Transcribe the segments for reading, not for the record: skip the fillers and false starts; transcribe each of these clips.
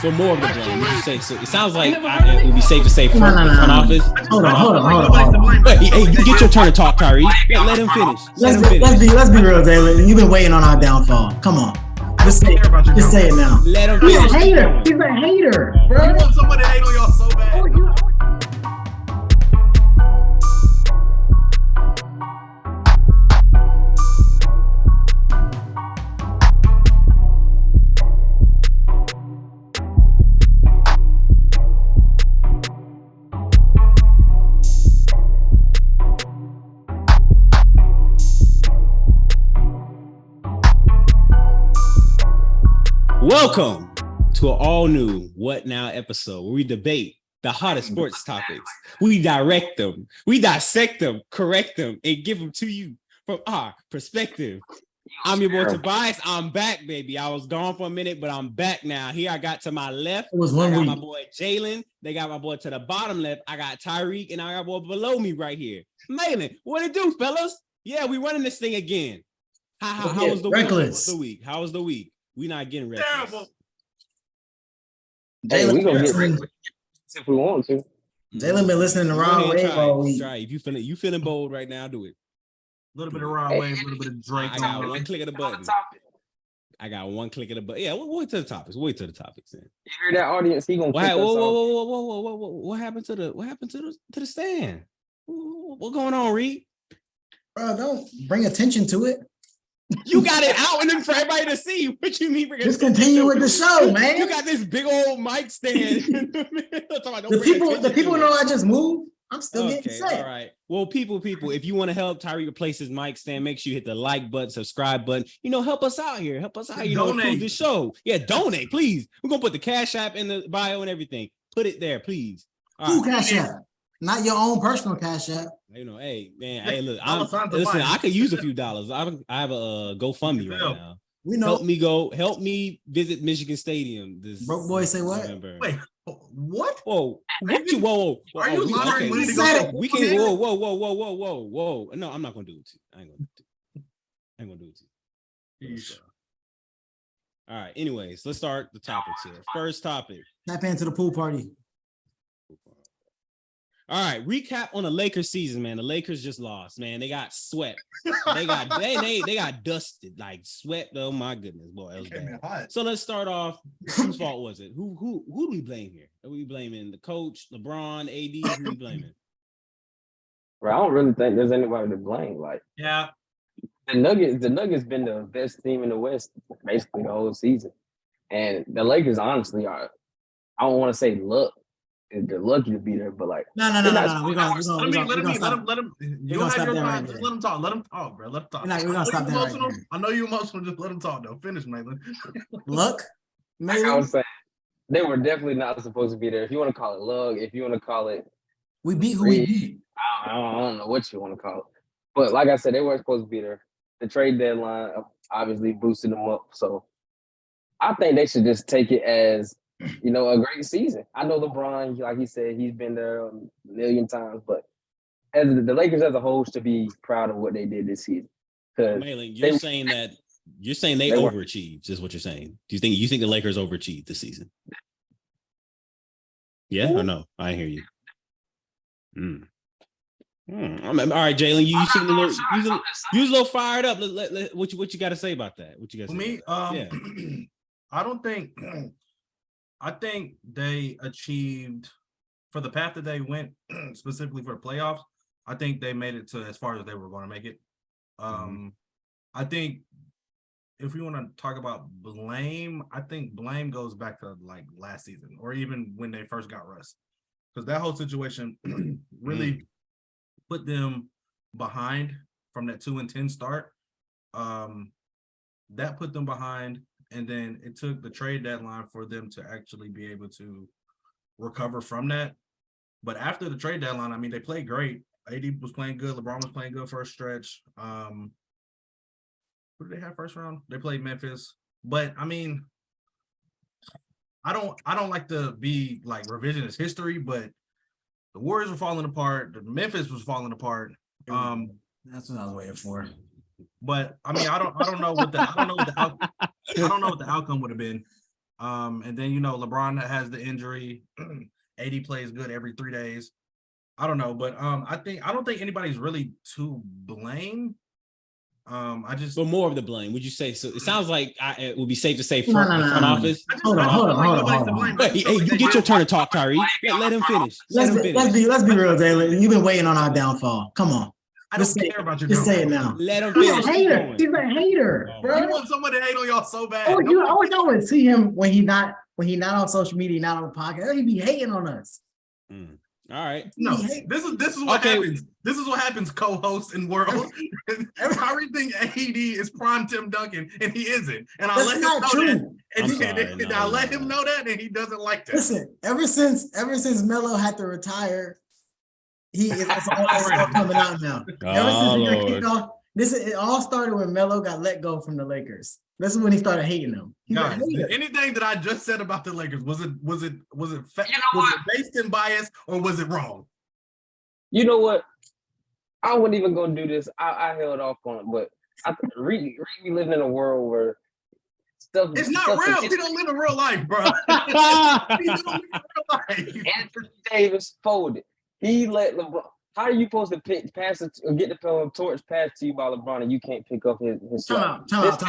So more of the blame. You say so. It sounds like it would be safe to say front office. Hold on. Hey, you get your turn to talk, Tyrik. Let him finish. Let's be real, Jaylan. You've been waiting on our downfall. Come on. Just say it now. Let him finish. He's a hater. He's a hater, bro. You want somebody to hate on y'all so bad. Welcome to an all-new What Now episode where we debate the hottest sports topics. We direct them, we dissect them, correct them, and give them to you from our perspective. I'm your boy Tobias. I'm back, baby. I was gone for a minute, but I'm back now. Here I got to my left. I got my boy Jaylan. They got my boy to the bottom left. I got Tyrik, and I got boy below me right here. Melo, what it do, fellas? Yeah, we running this thing again. How was the week? How was the week? We not getting reckless. Terrible. Hey, we gonna get reckless if we want to. Jaylan been listening to Ron Wave all week. Try. If you feeling bold right now, do it. A little bit of Ron Wave, a little bit of Drake. I got one click of the button. Yeah, we'll wait to the topics. Then. You hear that, audience? He gonna. Whoa! What happened to the stand? What going on, Reed? Bro, don't bring attention to it. You got it out and then for everybody to see. What you mean? Just continue with the show, man. You got this big old mic stand. the people know I just moved. I'm still getting set. All right. Well, people, if you want to help Tyrik replace his mic stand, make sure you hit the like button, subscribe button. Help us out here. Improve the show. Yeah, donate, please. We're gonna put the Cash App in the bio and everything. Put it there, please. Who Cash App? Not your own personal Cash App. Hey man, look, listen. I could use a few dollars. I have a GoFundMe right now. We know. Help me visit Michigan Stadium. This broke boy say what? Wait, what? Whoa! Are you lying? We can. Whoa! No, I'm not gonna do it to you. I ain't gonna do it to you. All right. Anyways, let's start the topics here. First topic. Tap into the pool party. All right, recap on the Lakers season, man. The Lakers just lost, man. They got swept. They got dusted, like swept. Oh my goodness, boy, it was bad. So let's start off. Whose fault was it? Who do we blame here? Are we blaming the coach, LeBron, AD? Who are we blaming? Bro, I don't really think there's anybody to blame. Like, yeah, the Nuggets been the best team in the West basically the whole season, and the Lakers honestly are. I don't want to say luck. They're lucky to be there, but like no. We're gonna stop. Let him. You have your time. Just let him talk. Let him talk, bro. Let him talk. We're gonna stop that. Right. I know you're emotional. Just let him talk, though. Finish, Nathan. Look, like I was saying, they were definitely not supposed to be there. If you want to call it luck, if you want to call it, we beat who we beat. I don't know what you want to call it, but like I said, they weren't supposed to be there. The trade deadline obviously boosted them up, so I think they should just take it as. A great season. I know LeBron, like he said, he's been there a million times, but as the Lakers as a whole should be proud of what they did this season. You're saying they overachieved, is what you're saying. Do you think the Lakers overachieved this season? Yeah or no? I hear you. All right, Jaylan, you seem a little fired up. What you got to say about that? What you got to say? Me, I think they achieved for the path that they went specifically for playoffs. I think they made it to as far as they were going to make it. I think if we want to talk about blame, I think blame goes back to like last season or even when they first got Russ, because that whole situation really put them behind from that 2-10 start. That put them behind. And then it took the trade deadline for them to actually be able to recover from that. But after the trade deadline, I mean, they played great. AD was playing good. LeBron was playing good for a stretch. Who did they have first round? They played Memphis. But I mean, I don't like to be like revisionist history, but the Warriors were falling apart. The Memphis was falling apart. That's what I was waiting for. But I mean, I don't know what the outcome would have been. And then LeBron has the injury. AD plays good every 3 days. I don't know, but I don't think anybody's really to blame. But more of the blame, would you say? So it sounds like it would be safe to say No, front no, front no. office. Hold on. Hey, you get your turn to talk, Tyrik. Let him finish. Let's be real, Jaylan. You've been waiting on our downfall. Come on. I don't care about your Just say it downfall. now. Let him He's finish. a hater. He's a hater, Oh. bro. You want somebody to hate on y'all so bad. Oh, you always know see him when he not on social media, not on the podcast. He be hating on us. All right. No, this is what happens. This is what happens, co-host and world. Everybody think AD is prime Tim Duncan, and he isn't. And I let him know that. And I let him know that, and he doesn't like that. Listen, ever since Melo had to retire, it's all coming out now. Ever since he got kicked off, it all started when Melo got let go from the Lakers. This is when he started hating them. Guys, anything that I just said about the Lakers, was it based in bias or was it wrong? You know what? I wasn't even gonna do this. I held off on it, but we living in a world where stuff. It's not real. We don't live in real life, bro. We don't live in real life. Anthony Davis folded. He let LeBron. How are you supposed to pass it or get the torch passed to you by LeBron and you can't pick up his Time out. 30 in the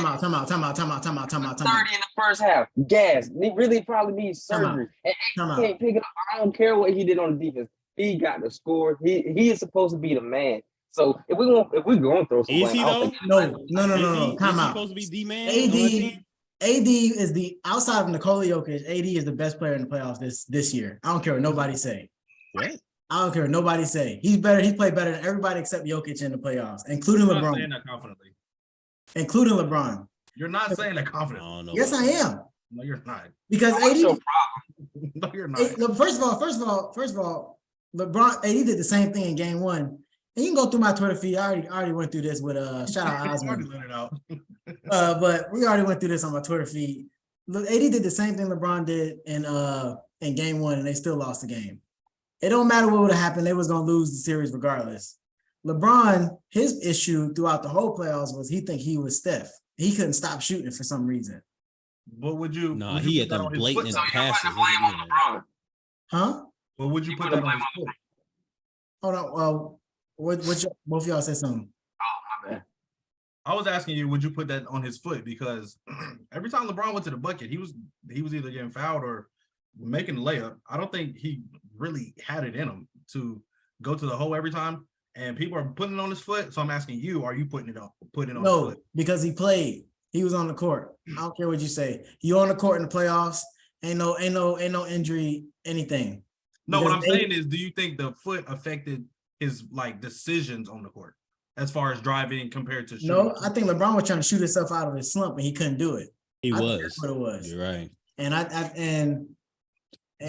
first half. Gas. He really probably needs surgery. And he can't pick it up. I don't care what he did on the defense. He got the score. He is supposed to be the man. So if we're going to throw some is he though? No. Time out. Supposed to be the man. AD is the outside of Nikola Jokic. AD is the best player in the playoffs this year. I don't care what nobody say. What? I don't care what nobody say. He's better. He's played better than everybody except Jokic in the playoffs, including LeBron. You're not saying that confidently. Including LeBron. You're not saying that confidently. Yes, I am. No, you're not. Because AD. No, you're not. First of all, LeBron AD did the same thing in Game 1. And you can go through my Twitter feed. I already went through this with shout out Osmond. But we already went through this on my Twitter feed. Look, AD did the same thing LeBron did in Game 1, and they still lost the game. It don't matter what would have happened. They was going to lose the series regardless. LeBron, his issue throughout the whole playoffs was he think he was Steph. He couldn't stop shooting for some reason. What would you? No, he had them blatant passes. Huh? What would you put that on his foot? Hold on. Both of y'all said something. Oh, my bad. I was asking you, would you put that on his foot? Because every time LeBron went to the bucket, he was either getting fouled or making the layup. I don't think he really had it in him to go to the hole every time. And people are putting it on his foot. So I'm asking you, are you putting it on his foot? Because he played. He was on the court. I don't care what you say. You on the court in the playoffs. Ain't no injury, anything. No, because what I'm saying is, do you think the foot affected his decisions on the court as far as driving compared to shooting? No, I think LeBron was trying to shoot himself out of his slump and he couldn't do it. He was. That's what it was. You're right. And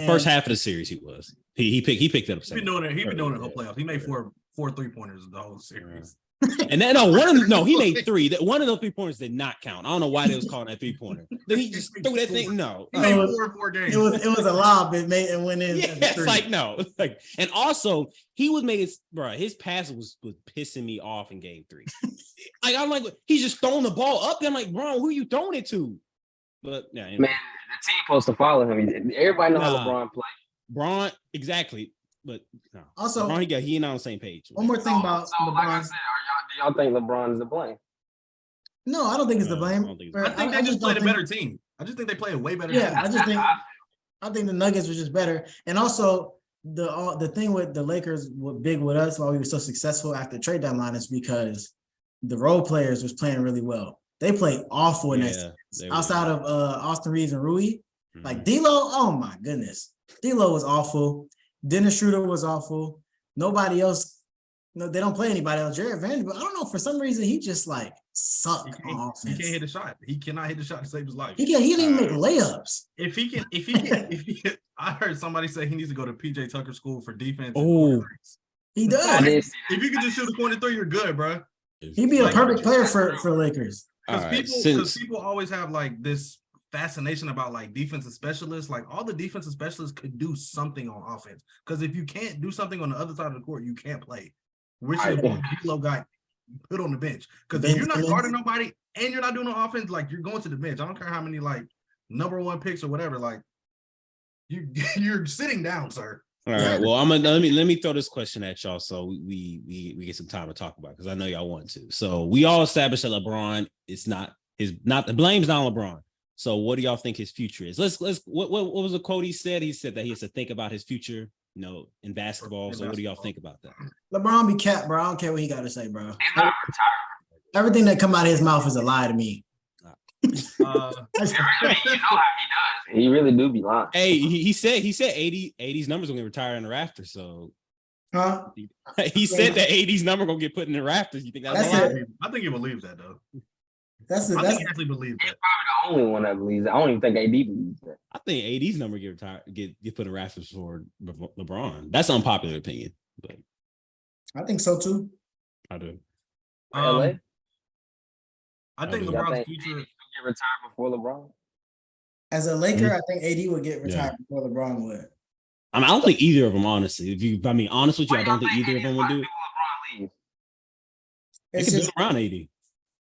first half of the series he was. He picked it up. He's been doing it. He's been doing it the whole playoffs. He made four 3-pointers the whole series. And then he made 3. That one of those 3-pointers did not count. I don't know why they was calling that 3-pointer. Then he just threw that thing. No, he made 4 games. It was a lob. It went in. Yeah, it's like no. And also he was making his pass was pissing me off in Game 3. I'm like, he's just throwing the ball up. I'm like, bro, who you throwing it to? But yeah, man, the team supposed to follow him. Everybody know how LeBron play. Bron, exactly. But no. Also, LeBron, he not on the same page. One more thing about LeBron. Like I said, do y'all think LeBron is to blame? No, I don't think it's the blame. I think they just played a better team. I just think they play a way better team. I think the Nuggets were just better. And also the thing with the Lakers were big with us while we were so successful after the trade deadline is because the role players was playing really well. They played awful in that series. Outside of Austin Reeves and Rui. Mm-hmm. Like D'Lo, oh my goodness. D'Lo was awful. Dennis Schroeder was awful. Nobody else, they don't play anybody else. Jared Vanderbilt, I don't know, for some reason he just sucked on offense. He can't hit a shot. He cannot hit a shot to save his life. He didn't even make layups. If he can, I heard somebody say he needs to go to PJ Tucker School for defense. Oh, he does. If you can just shoot a corner 3, you're good, bro. He'd be a perfect player for Lakers. Because people always have this fascination about defensive specialists. All the defensive specialists could do something on offense. Because if you can't do something on the other side of the court, you can't play. Which is what D'Lo got put on the bench. Because if you're not guarding nobody and you're not doing no offense, you're going to the bench. I don't care how many #1 picks or whatever, like you're sitting down, sir. All right. Well, let me throw this question at y'all so we get some time to talk about because I know y'all want to. So we all established that LeBron is not the blame's not on LeBron. So what do y'all think his future is? Let's what was the quote he said? He said that he has to think about his future, in basketball. So what do y'all think about that? LeBron be capped, bro. I don't care what he got to say, bro. He's not retired. Everything that come out of his mouth is a lie to me. You know how he does. He really do be lying. He said 80's numbers gonna get retired in the rafters. So Huh? he said that 80's number gonna get put in the rafters. You think that's a lie? I think he believes that though. I That's think he actually believes He's that. probably the only one that believes that. I don't even think AD believes that. I think 80's number get retired, get put in rafters for LeBron. That's an unpopular opinion, but I think so too. I do. LA? I think Y'all LeBron's think future. Get retired before LeBron? As a Laker, Mhm. I think AD would get retired before LeBron would. I don't think either of them, honestly. Honest with you, I don't think either of them would do it. LeBron leave? They It's can just, build around AD.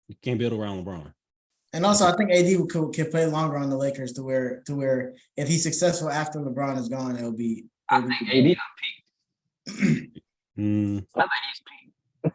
You can't build around LeBron. and also I think AD can play longer on the Lakers to where if he's successful after LeBron is gone, it'll be. I think AD done peaked. Mm. I think he's peaked.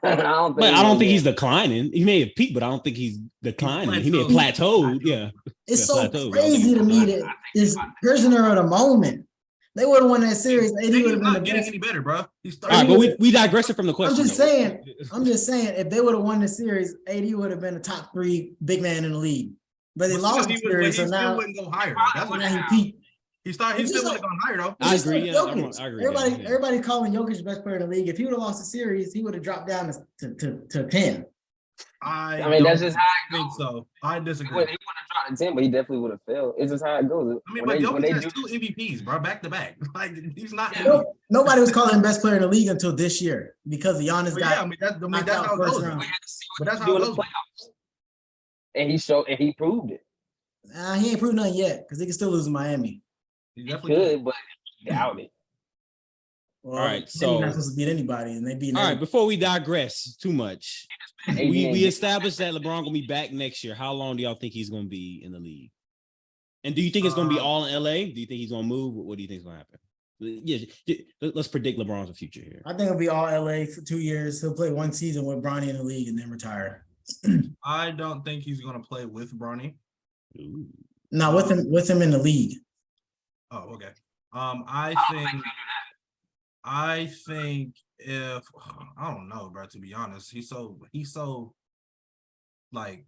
I don't But I don't think he's declining. He may have peaked, but I don't think he's declining. He may have plateaued. Yeah. It's Yeah, so plateau, crazy to me that this prisoner of the moment. They would have won that series. AD would He's have been the not getting best. any better, bro. He's All right, 30. but we digressed from the question. I'm just saying, if they would have won the series, AD would have been a top 3 big man in the league. But they lost the series, so He still now wouldn't go higher. That's what he peaked. he still wouldn't have gone higher though. I It's just agree, like yeah, Jokic. I agree, Everybody calling Jokic the best player in the league. If he would have lost the series, he would have dropped down to 10. I mean, that's just how it think goes. so. I He disagree. would have dropped to 10, but he definitely would have failed. It's just how it goes. I mean, When but they Jokic has do 2 MVPs, bro, back to back. Like he's not. Nobody was calling him best player in the league until this year because Giannis But got. yeah, I mean that's out how it first goes. round. we had to see But what that's he how do it in the goes. playoffs. And he proved it. He ain't proved nothing yet because he can still lose in Miami. He He definitely could, but doubt it. Well, All right, he's so- not supposed to beat anybody, and they beat. All right, before we digress too much, AD we ain't- established that LeBron gonna be back next year. How long do y'all think he's gonna be in the league? And do you think it's gonna be all in LA? Do you think he's gonna move? What do you think is gonna happen? Yeah, let's predict LeBron's future here. I think it'll be all LA for 2 years. He'll play 1 season with Bronny in the league and then retire. I don't think he's gonna play with Bronny. Ooh. No, with him in the league. Oh, okay. I think if I don't know, bro. To be honest, he's so like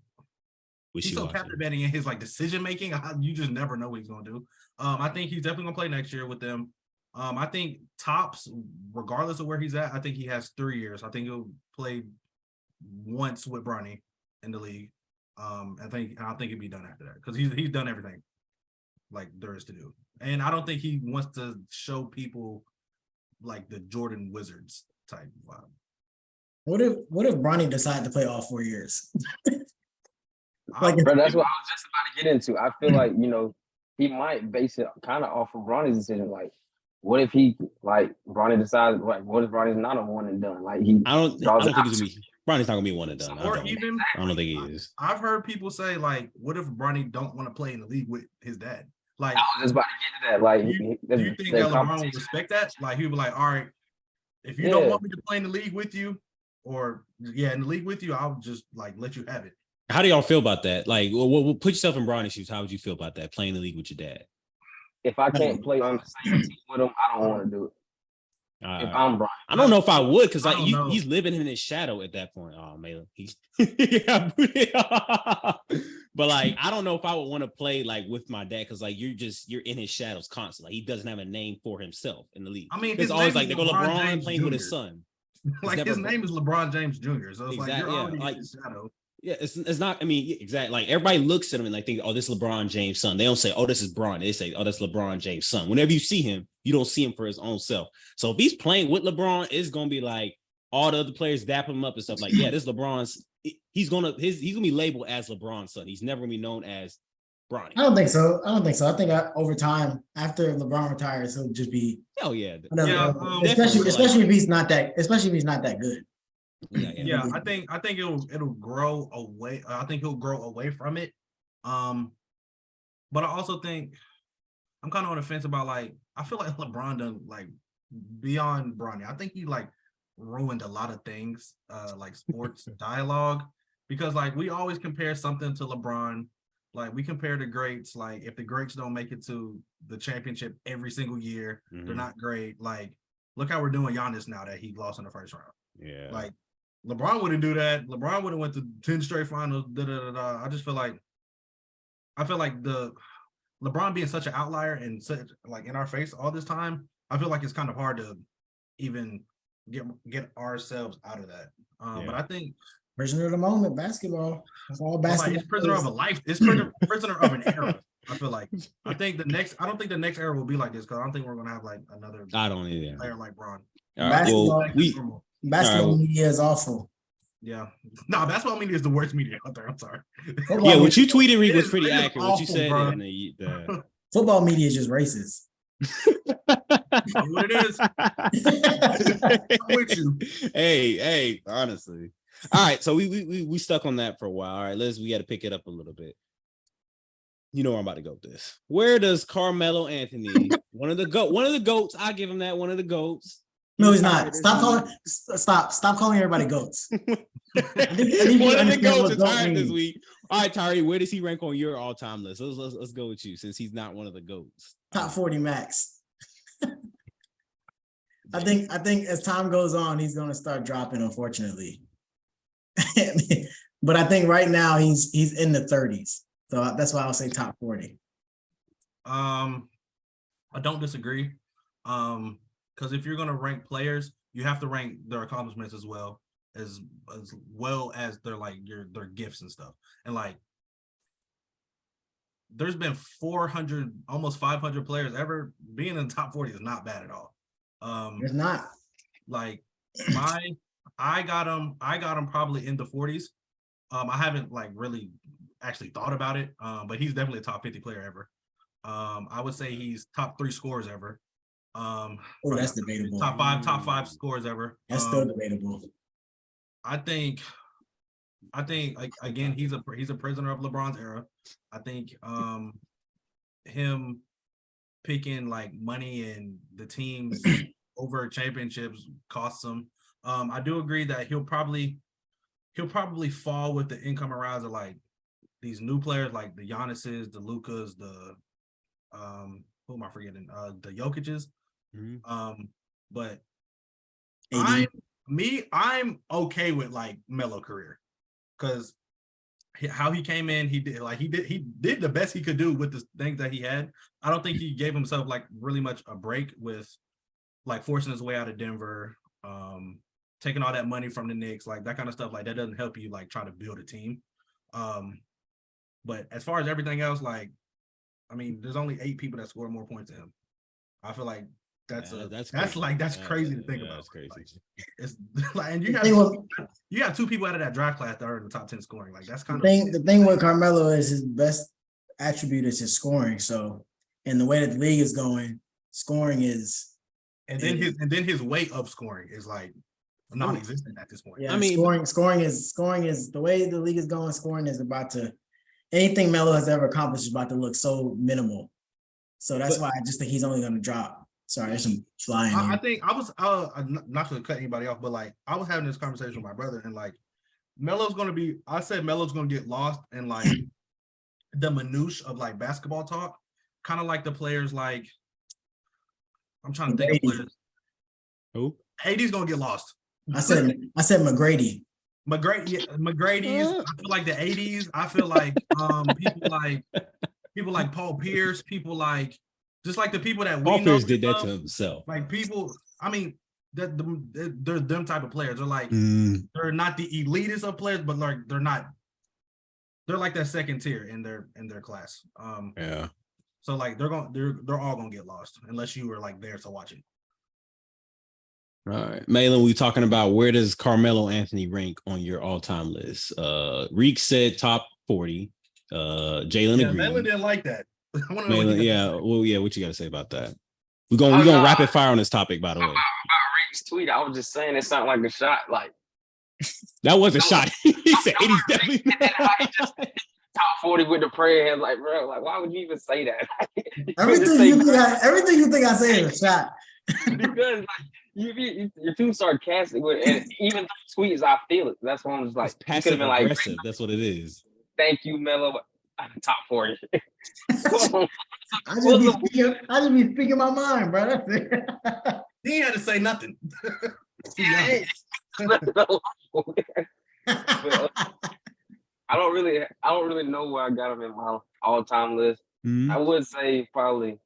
he's so captivating in his like decision making. You just never know what he's gonna do. I think he's definitely gonna play next year with them. I think tops, regardless of where he's at, I think he has 3 years. I think he'll play once with Bronny in the league. I think he'll be done after that because he's done everything like there is to do, and I don't think he wants to show people like the Jordan Wizards type vibe. What if Bronny decided to play all 4 years? Like, Bro, that's what I was just about to get into. I feel like, he might base it kind of off of Bronny's decision. Like, what if Bronny decides, what if Bronny's not a one and done? Like, I don't think he's gonna be. Bronny's not gonna be one and done. or I even don't think he is. I've heard people say like, what if Bronny don't want to play in the league with his dad? Like, I was just about to get to that. Like, do you think that LeBron would respect that? Like, he would be like, all right, if you don't want me to play in the league with you, or in the league with you, I'll just like let you have it. How do y'all feel about that? Like, put yourself in Bronny's shoes. How would you feel about that? Playing the league with your dad? If I can't play on the same team with him, I don't want to do it. If I'm Bronny. I don't know if I would because I don't know. he's living in his shadow at that point. Oh, Melo, but like I don't know if I would want to play like with my dad because like you're in his shadows constantly. Like, he doesn't have a name for himself in the league. I mean, it's his always name like is they go LeBron LeBron James playing with Jr. his son. Like never his name is LeBron James Jr. So it's like you're already in his shadow. Yeah, it's not. I mean, exactly. Like everybody looks at him and like think, oh, this is LeBron James' son. They don't say, oh, this is Bron. They say, oh, that's LeBron James' son. Whenever you see him, you don't see him for his own self. So if he's playing with LeBron, it's gonna be like all the other players dap him up and stuff. Like, yeah, this LeBron's. He's gonna be labeled as LeBron's son. He's never gonna be known as Bronny. I don't think so. I think over time, after LeBron retires, he'll just be. Hell yeah. Especially if he's not that good. Yeah, I think it'll grow away. I think he'll grow away from it. But I also think I'm kind of on the fence about like I feel like LeBron done like beyond Bronny. I think he like ruined a lot of things, like sports dialogue, because like we always compare something to LeBron. Like we compare the greats. Like if the greats don't make it to the championship every single year, they're not great. Like look how we're doing Giannis now that he lost in the first round. Yeah. Like LeBron wouldn't do that. LeBron would have went to 10 straight finals. I just feel like the LeBron being such an outlier and such like in our face all this time, I feel like it's kind of hard to even get ourselves out of that. But I think prisoner of the moment, basketball. That's all basketball. Like, it's prisoner of a life. It's prisoner of an era. I feel like. I don't think the next era will be like this because I don't think we're gonna have like another I don't either. player like Bron. Basketball media is awful. Yeah. No, basketball media is the worst media out there. I'm sorry. Yeah, what you tweeted, Reed, was pretty accurate. What you said in the football media is just racist. What it is. I'm with you. Hey, honestly. All right, so we stuck on that for a while. All right, we got to pick it up a little bit. You know where I'm about to go with this. Where does Carmelo Anthony, one of the goats, I give him that, one of the goats. No, he's not. Stop calling everybody goats. I think one of the goats is hired this week. All right, Tyrik, where does he rank on your all-time list? Let's go with you since he's not one of the goats. Top 40 max. I think as time goes on, he's gonna start dropping, unfortunately. But I think right now he's in the 30s. So that's why I'll say top 40. I don't disagree. Because if you're gonna rank players, you have to rank their accomplishments as well as their like their gifts and stuff. And like there's been 400, almost 500 players ever being in the top 40 is not bad at all. It's not. Like I got him probably in the 40s. I haven't like really actually thought about it, but he's definitely a top 50 player ever. I would say he's top 3 scorers ever. That's debatable. Top five scores ever. That's still debatable. I think like again he's a prisoner of LeBron's era. I think him picking like money and the teams over championships costs him. I do agree that he'll probably fall with the income around of like these new players like the Giannis's, the Lukas, the who am I forgetting? The Jokic's. But I'm okay with like Melo career because how he came in, he did the best he could do with the things that he had. I don't think he gave himself like really much a break with like forcing his way out of Denver, taking all that money from the Knicks, like that kind of stuff. Like that doesn't help you like try to build a team. But as far as everything else, like I mean, there's only 8 people that scored more points than him. I feel like that's crazy to think about. That's crazy. Like, it's like, and you have 2 people out of that draft class that are in the top 10 scoring. Like that's kind of the thing with Carmelo is his best attribute is his scoring. So, and the way that the league is going, scoring is, and then his weight of scoring is like non-existent at this point. Yeah, I mean, scoring is the way the league is going. Scoring is about to anything Melo has ever accomplished is about to look so minimal. So that's why I just think he's only going to drop. Sorry, there's some flying. I think I was not to cut anybody off, but like I was having this conversation with my brother, and like I said Melo's going to get lost in like the minutiae of like basketball talk, kind of like the players like I'm trying to think of players. Who? AD's going to get lost. I said McGrady. McGrady's. I feel like the 80s. I feel like people like Paul Pierce, people like just like the people that Paul Pierce did that to himself. Like people, I mean, they're them type of players. They're like they're not the elitist of players, but like they're like that second tier in their class. Yeah. So like they're all gonna get lost unless you were like there to watch it. All right, Malin, we talking about where does Carmelo Anthony rank on your all-time list? Reek said top 40. Jaylan agreed. Malin didn't like that. Malin, what you got to say about that? We're gonna rapid fire on this topic, by the way. About Reek's tweet, I was just saying it sounded like a shot. Like that was a shot. He said 80's definitely. top 40 with the prayer hands. Like, bro, like, why would you even say that? Everything you think I say is a shot. Because like you're too sarcastic with it. And even those tweets, I feel it. That's why I'm just like, It's passive aggressive. That's what it is. Thank you, Melo. Top 40. I just be speaking my mind, bro. That's it. He had to say nothing. I don't really know where I got him in my all-time list. Mm-hmm. I would say probably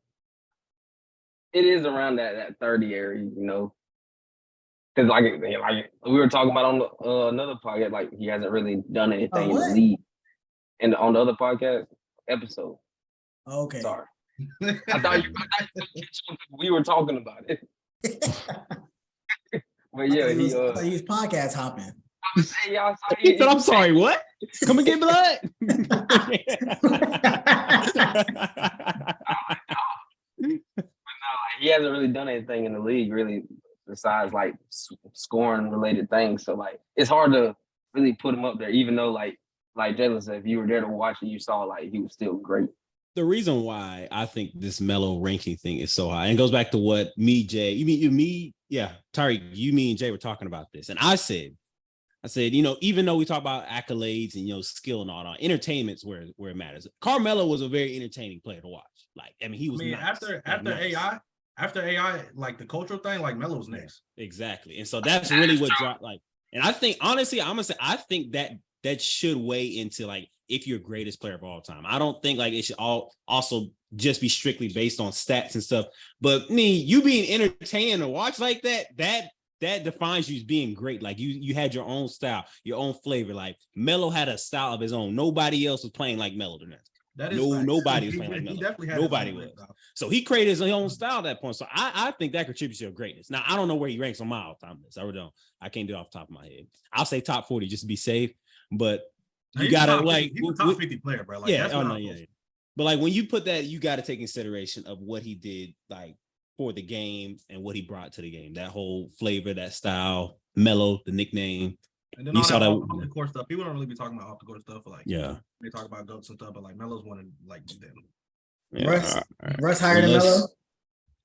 it is around that 30 area, you know. Because like we were talking about on another podcast, like he hasn't really done anything in the league. And on the other podcast episode. Okay. Sorry. I thought we were talking about it. But yeah, he was podcast hopping. He said, I'm sorry, what? Come and get blood. He hasn't really done anything in the league, really, besides like scoring related things. So like it's hard to really put him up there, even though like Jaylan said, if you were there to watch it, you saw like he was still great. The reason why I think this Melo ranking thing is so high, and it goes back to what Tyrik, me and Jay were talking about this. And I said, you know, even though we talk about accolades and, you know, skill and all that, entertainment's where it matters. Carmelo was a very entertaining player to watch. Like, I mean, he was nice. After AI, like the cultural thing, like Melo was next. Exactly. And so that's really what dropped, like, and I think, honestly, I'm gonna say, I think that should weigh into like if you're greatest player of all time. I don't think like it should also just be strictly based on stats and stuff. But you being entertaining to watch like that defines you as being great. Like you had your own style, your own flavor. Like Melo had a style of his own. Nobody else was playing like Melo tonight. Nobody was playing like Melo. Nobody was. So he created his own style at that point. So I think that contributes to your greatness. Now I don't know where he ranks on my all-time list. I really don't. I can't do it off the top of my head. I'll say top 40 just to be safe. But you gotta like he's a top 50 player, bro. Like, yeah. But like when you put that, you got to take consideration of what he did like for the game and what he brought to the game. That whole flavor, that style, Melo, the nickname. And then you all saw that that off the court stuff. People don't really be talking about off the court stuff. Like they talk about goats and stuff, but like Melo's one of like them. Yeah. Russ higher than Melo.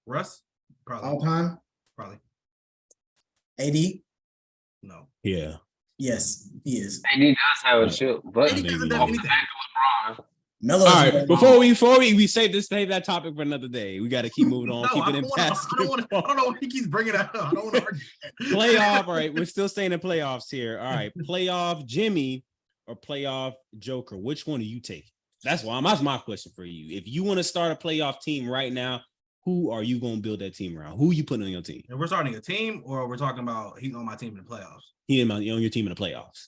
Russ, probably all time. Probably. AD. No. Yeah. Yes, he is. AD does have a chip, but AD doesn't have anything. Melo. All right, before we save that topic for another day, we got to keep moving on. Keep it in basketball. I don't know why he keeps bringing it up. I don't want to argue. Playoff. All right, we're still staying in playoffs here. All right, playoff Jimmy or playoff Joker. Which one do you take? That's my question for you. If you want to start a playoff team right now, who are you going to build that team around? Who are you putting on your team? And we're starting a team, or we're talking about he's on my team in the playoffs. He on your team in the playoffs.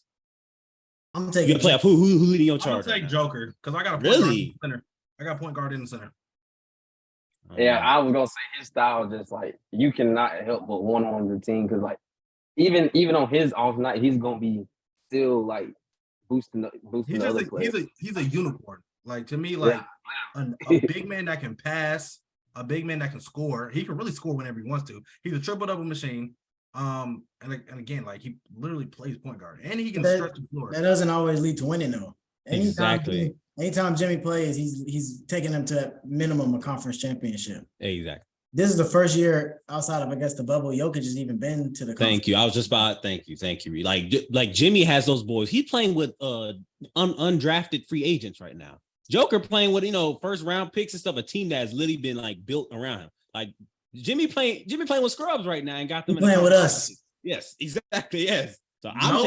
I'm taking playoff. Who leading your charge? I'm gonna take Joker because I got a point guard in the center. I got point guard in the center. Yeah, I was gonna say his style just like you cannot help but want him on your team because like even on his off night he's gonna be still like boosting the other players. He's a unicorn. Like to me, like a big man that can pass, a big man that can score. He can really score whenever he wants to. He's a triple-double machine. And again, like he literally plays point guard, and he can stretch the floor. That doesn't always lead to winning, though. Exactly. Anytime Jimmy plays, he's taking them to at minimum a conference championship. Exactly. This is the first year outside of, I guess, the bubble, Jokic has even been to the conference. Thank you. I was just about thank you. Like Jimmy has those boys. He's playing with undrafted free agents right now. Joker playing with first round picks and stuff. A team that has literally been like built around him. Like Jimmy playing with scrubs right now and got them playing with us. Yes, exactly. Yes. So I'm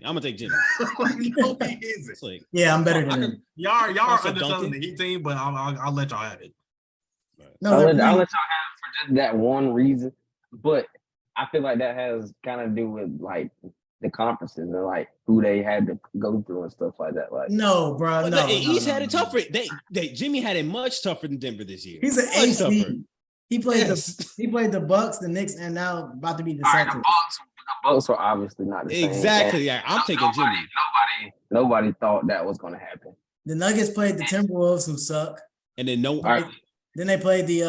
gonna take Jimmy. No, he isn't. Like, yeah, I'm better than him. Y'all are underselling the Heat team, but I'll let y'all have it. No, I'll let y'all have it for just that one reason. But I feel like that has kind of to do with like the conferences and like who they had to go through and stuff like that. Like no, bro, no. East had it tougher. Jimmy had it much tougher than Denver this year. He's an ace. He played the Bucks, the Knicks, and now about to be the Celtics. The Bucks were obviously not the same. Exactly. Yeah, I'm taking Jimmy. Nobody thought that was going to happen. The Nuggets played the Timberwolves, who suck. And then Then they played the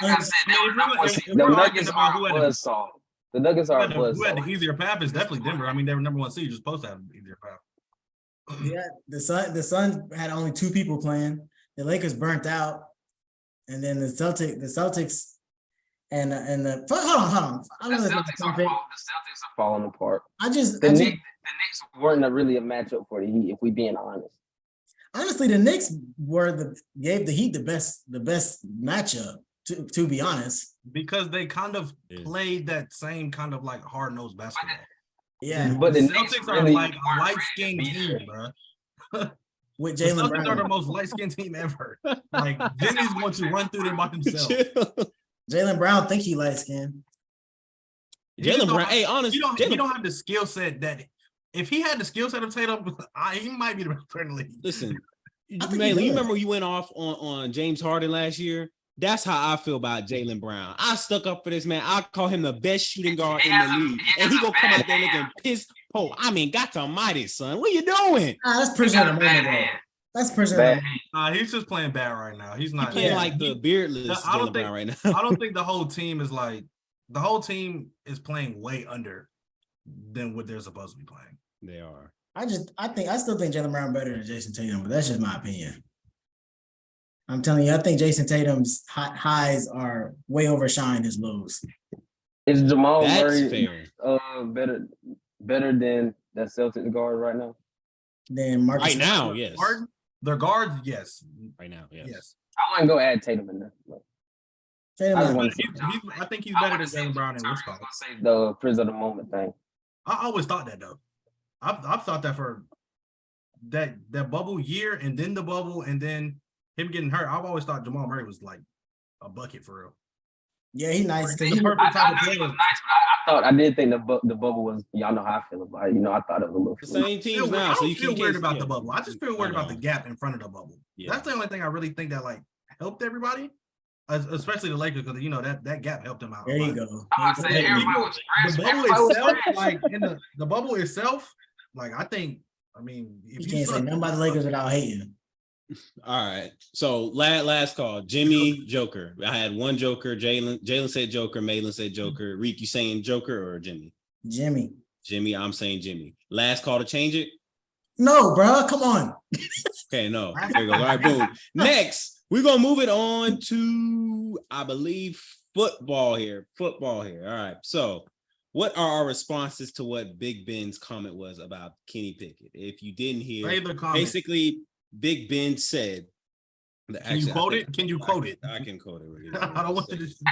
Suns. The Nuggets are buzz saw. The Nuggets are buzz. Who had the easier path is definitely Denver. I mean, they were number one seed. You're supposed to have an easier path. Yeah, the Sun had only 2 people playing. The Lakers burnt out, and then the Celtics, and the hold on. I The know that's not Celtics a topic. are falling apart. I just The Knicks weren't really a matchup for the Heat, if we being honest. honestly, the Knicks gave the Heat the best matchup. To be honest, Because they kind of Yeah. played that same kind of like hard-nosed basketball. yeah, But The the Knicks Celtics are really like a weren't light-skinned ready to beat team, them. bro. with The Jaylen Celtics are the Brown. most light-skinned team ever. Like Jimmy's going to run through them by himself. Jaylen Brown think he light skinned. He just Jaylen don't Brown. have- Hey, honest. He Jaylen, don't have the skill set that if he had the skill set of Tatum, he might be the best player in the league. listen, I think he Melo, you does. remember you went off on James Harden last year? That's how I feel about Jaylen Brown. I stuck up for this man. I call him the best shooting guard in the league. And he gonna come out there looking pissed. Oh, I mean, got to mighty, son. What you doing? That's prisoner of the moment, bro. That's prisoner of the moment. He's just playing bad right now. He's He not playing Yeah. like the beardless I don't Jaylen think- Brown right now. I don't think the whole team is playing way under than what they're supposed to be playing. They are. I still think Jaylen Brown better than Jason Tatum, but that's just my opinion. I'm telling you, I think Jason Tatum's highs are way overshine his lows. Is Jamal That's Murray fair. better than that Celtics guard right now? Then Marcus Right now, yes. Their guards, yes. Right now, yes. Yes. I wouldn't go add Tatum in there. Tatum I is- just want I think he's better than Jaylen Brown and what's called. the prison of the moment thing. I always thought that though. I've thought that for that bubble year and then the bubble and then him getting hurt. I've always thought Jamal Murray was like a bucket for real. Yeah, he nice. The He- perfect type of I player. did think the bubble was, y'all know how I feel about it. I thought it was a little The fluke. same I teams now, so don't you feel can't weird about yeah. the bubble. I just feel weird about the know. gap in front of the bubble. Yeah. That's the only thing I really think that like helped everybody, especially the Lakers, because that gap helped them out. There a you lot. go. I would say everybody was The fresh. bubble Everybody was itself, fresh. like in the bubble itself, like I mean, if You can't say suck, nothing about the Lakers without hating. All right. So last call. Jimmy, Joker. I had one Joker. Jaylen said Joker. Malin said Joker. Reek, you saying Joker or Jimmy? Jimmy. Jimmy, I'm saying Jimmy. Last call to change it. No, bro. Come on. Okay, no. There you go. All right, boom. Next, we're gonna move it on to, I believe, football here. All right. So, what are our responses to what Big Ben's comment was about Kenny Pickett? If you didn't hear, Say the comment. basically, Big Ben said. Can you quote it? Can you quote it? I can quote it. I don't want to just.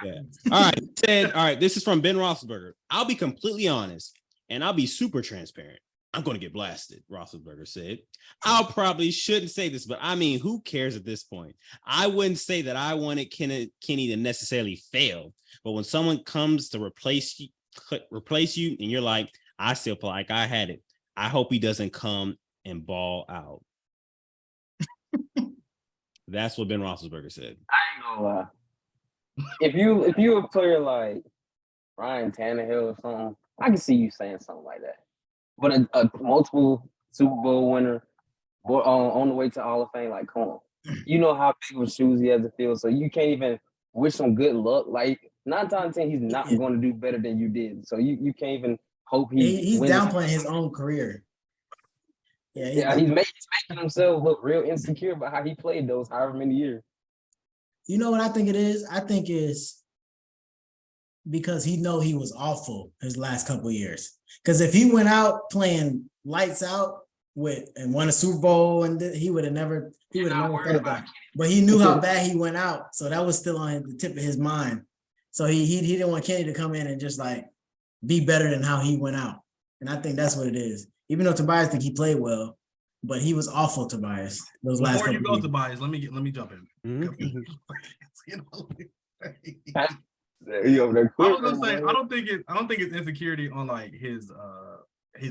Yeah. All right. Said, all right, this is from Ben Roethlisberger. I'll be completely honest and I'll be super transparent. I'm going to get blasted, Roethlisberger said. I'll probably shouldn't say this, but I mean, who cares at this point? I wouldn't say that I wanted Kenny to necessarily fail, but when someone comes to replace you and you're like, I still feel like I had it. I hope he doesn't come and ball out. That's what Ben Roethlisberger said. I ain't gonna lie. If you a player like Ryan Tannehill or something, I can see you saying something like that. But a multiple Super Bowl winner, on the way to Hall of Fame, like, come on. You know how big of shoes he has to fill, so you can't even wish him good luck. Like 9 times out of 10, he's not going to do better than you did. So you can't even hope He's wins. downplaying his own career. Yeah, he's making himself look real insecure about how he played those however many years. You know what I think it is? I think it's because he was awful his last couple of years. Because if he went out playing lights out and won a Super Bowl, and he would have never thought that. But he knew how bad he went out, so that was still on the tip of his mind. So he didn't want Kenny to come in and just like be better than how he went out. And I think that's what it is. Even though Tobias think he played well, but he was awful, Tobias. Those last Before you couple go, years. Tobias, let me jump in. You over there I was gonna say quivering, I don't think it's insecurity on like his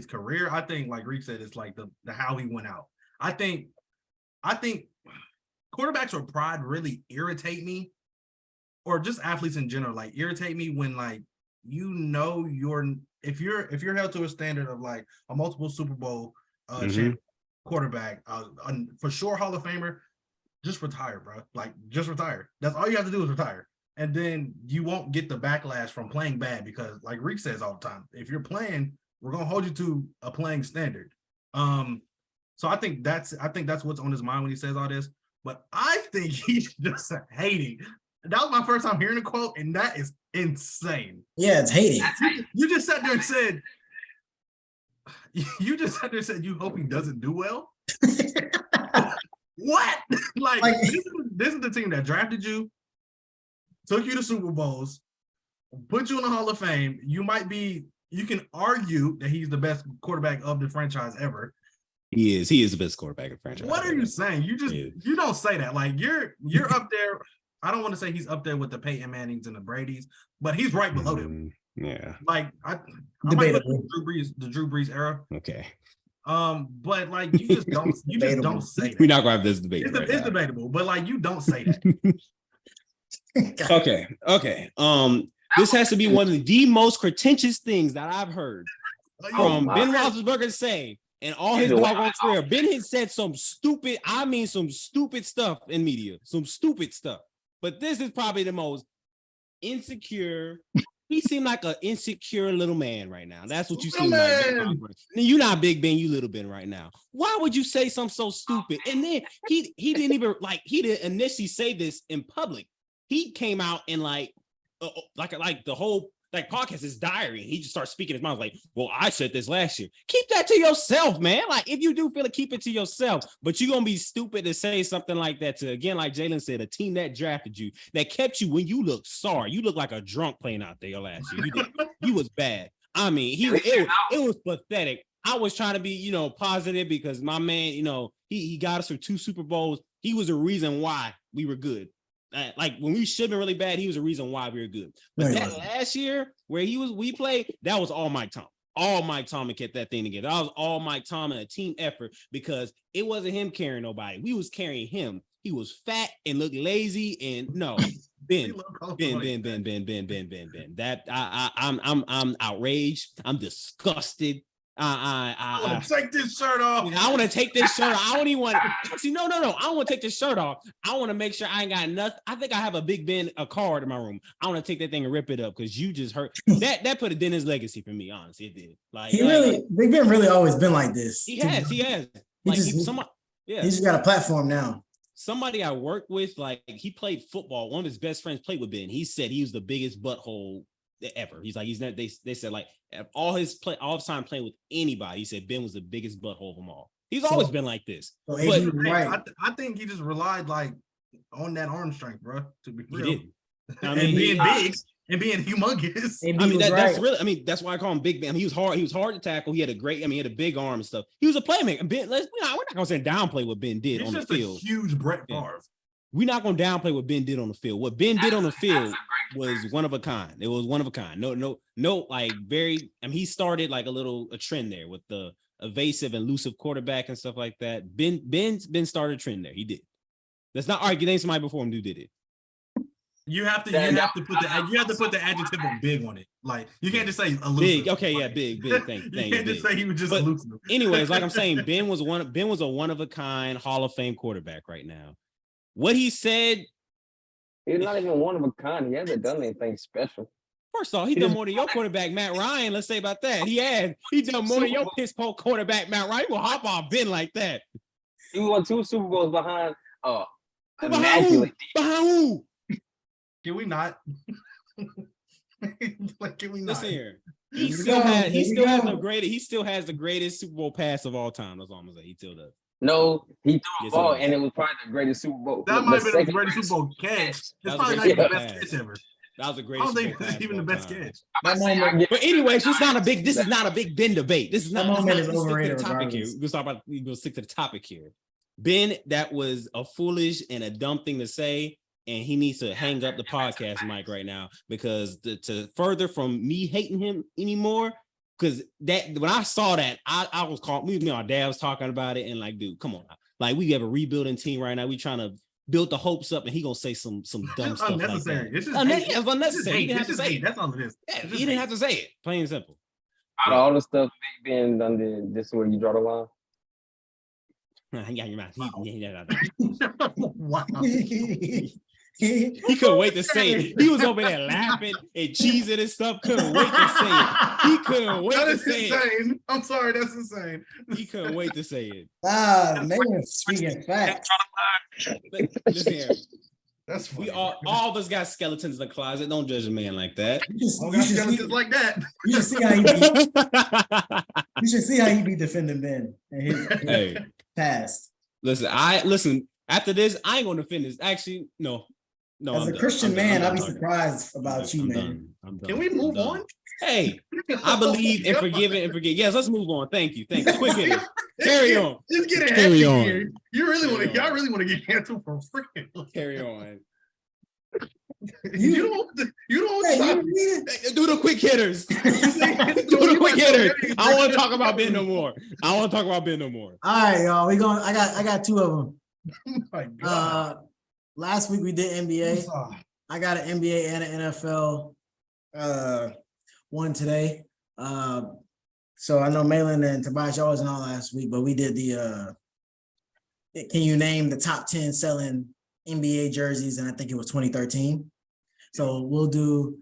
career. I think like Reek said, it's like the how he went out. I think quarterbacks with pride really irritate me, or just athletes in general like irritate me when like if you're held to a standard of like a multiple Super Bowl champion quarterback, for sure Hall of Famer, just retire, bro. Like just retire. That's all you have to do is retire. And then you won't get the backlash from playing bad because, like Reek says all the time, if you're playing, we're gonna hold you to a playing standard. So I think that's what's on his mind when he says all this. But I think he's just hating. That was my first time hearing the quote, and that is insane. Yeah, it's hating. You just sat there and said, you hope he doesn't do well. What? Like this is the team that drafted you, took you to Super Bowls, put you in the Hall of Fame. You can argue that he's the best quarterback of the franchise ever. He is the best quarterback in the franchise. What are you saying? You don't say that. Like you're up there. I don't want to say he's up there with the Peyton Mannings and the Bradys, but he's right below them. Yeah. Like I might put the Drew Brees era. Okay. But like you just don't say that. We're not gonna have this debate. It's debatable, but like you don't say that. Okay. This has to be one of the most pretentious things that I've heard from Ben Roethlisberger say in all his doggone career. Ben has said some stupid stuff in media, some stupid stuff. But this is probably the most insecure. He seemed like an insecure little man right now. That's what you seem like. You're not Big Ben, you little Ben right now. Why would you say something so stupid? And then he didn't even he didn't initially say this in public. He came out and like the whole podcast is diary. He just starts speaking his mouth like, well, I said this last year. Keep that to yourself, man. Like if you do feel it, keep it to yourself. But you're gonna be stupid to say something like that to, again, like Jaylan said, a team that drafted you, that kept you when you look sorry. You look like a drunk playing out there last year. You was bad. I mean, it was pathetic. I was trying to be, positive because my man, he got us for 2 Super Bowls. He was the reason why we were good. Like when we should have been really bad, he was the reason why we were good. But that last year where we played, that was all Mike Tomlin. All Mike Tomlin kept that thing together. That was all Mike Tomlin, a team effort, because it wasn't him carrying nobody. We was carrying him. He was fat and looked lazy and no. Ben. That I'm outraged. I'm disgusted. I want to take this shirt off. I want to take this shirt off. I don't even want to. No. I don't want to take this shirt off. I want to make sure I ain't got nothing. I think I have a Big Ben card in my room. I want to take that thing and rip it up because you just hurt. That put a dent in his legacy for me. Honestly, it did. Big Ben really always been like this. He has. He's got a platform now. Somebody I worked with, like he played football. One of his best friends played with Ben. He said he was the biggest butthole ever. He's like, they said like all his time playing with anybody, he said Ben was the biggest butthole of them all. He's always been like this. So I think he just relied like on that arm strength, bro. To be real, he did. I mean, being big and being humongous. That's really. I mean, that's why I call him Big Ben. I mean, he was hard. He was hard to tackle. He had he had a big arm and stuff. He was a playmaker. Ben, we're not gonna say downplay what Ben did on the field. A huge Brett Favre. We're not going to downplay what Ben did on the field. What Ben did on the field was one of a kind. It was one of a kind. No, like very, he started like a trend there with the evasive and elusive quarterback and stuff like that. Ben started a trend there. He did. Let's not argue. There ain't somebody before him who did it. You have to put the adjective of big on it. Like you can't just say elusive. Big. Okay, yeah, big. Thank you. Can't just say he was just elusive. Anyways, like I'm saying, Ben was a one of a kind Hall of Fame quarterback right now. What he said, he's not even one of a kind. He hasn't done anything special. First of all, he done more than your quarterback, Matt Ryan. Let's say about that. He done more than your piss poor quarterback, Matt Ryan. He will hop on Ben like that. He won 2 Super Bowls behind Behind who? Can we not? Can we not? Listen here. He still has the greatest Super Bowl pass of all time. That's all I'm gonna say. He still does. No, he threw a ball, and it was probably the greatest Super Bowl. That might have been the greatest Super Bowl catch. It's probably not even the best catch ever. That was the greatest. I don't think it's even the best catch. But anyways, this is not a big Ben debate. This is not. Is overrated. We'll stick to the topic here. Ben, that was a foolish and a dumb thing to say, and he needs to hang up the podcast mic right now because to further from me hating him anymore. Because that when I saw that, I was calling. Me and our dad was talking about it, and like, dude, come on, like we have a rebuilding team right now. We trying to build the hopes up, and he gonna say some dumb stuff like that. It's unnecessary. He didn't have to say it. That's all it is. Yeah, he didn't have to say it. Plain and simple. Out of all the stuff Big Ben done did, this is where you draw the line. He got your mouth. Wow. He couldn't wait to say it. He was over there laughing and cheesing and stuff. Couldn't wait to say it. He couldn't wait That to is say it. insane. I'm sorry, that's insane. He couldn't wait to say it. Man, speaking facts. Listen here. That's funny. We all of us got skeletons in the closet. Don't judge a man like that. You I should, got skeletons like that. you should see how he be. You should see how he be defending Ben and his Hey, past. listen. After this, I ain't gonna defend this. Actually, no. As I'm a Christian I'm done. man, I'm I'd be done talking. surprised about you, I'm man. done. I'm done. Can we I'm move done. on? Hey, I believe in forgiving and forget. Yes, let's move on. Thank you. Quick hitters. Carry on. It's getting Carry heavy on. here. You really want to? Carry on. Y'all really want to get canceled for freaking? Carry on. You don't Hey, stop. Hey, do the quick hitters. Do Do the quick hitters. I don't want to talk about Ben no more. All right, y'all. I got two of them. Oh my God. Last week we did NBA. I got an NBA and an NFL one today. So I know Malin and Tobias, y'all wasn't on last week, but we did the can you name the top 10 selling NBA jerseys? And I think it was 2013. So we'll do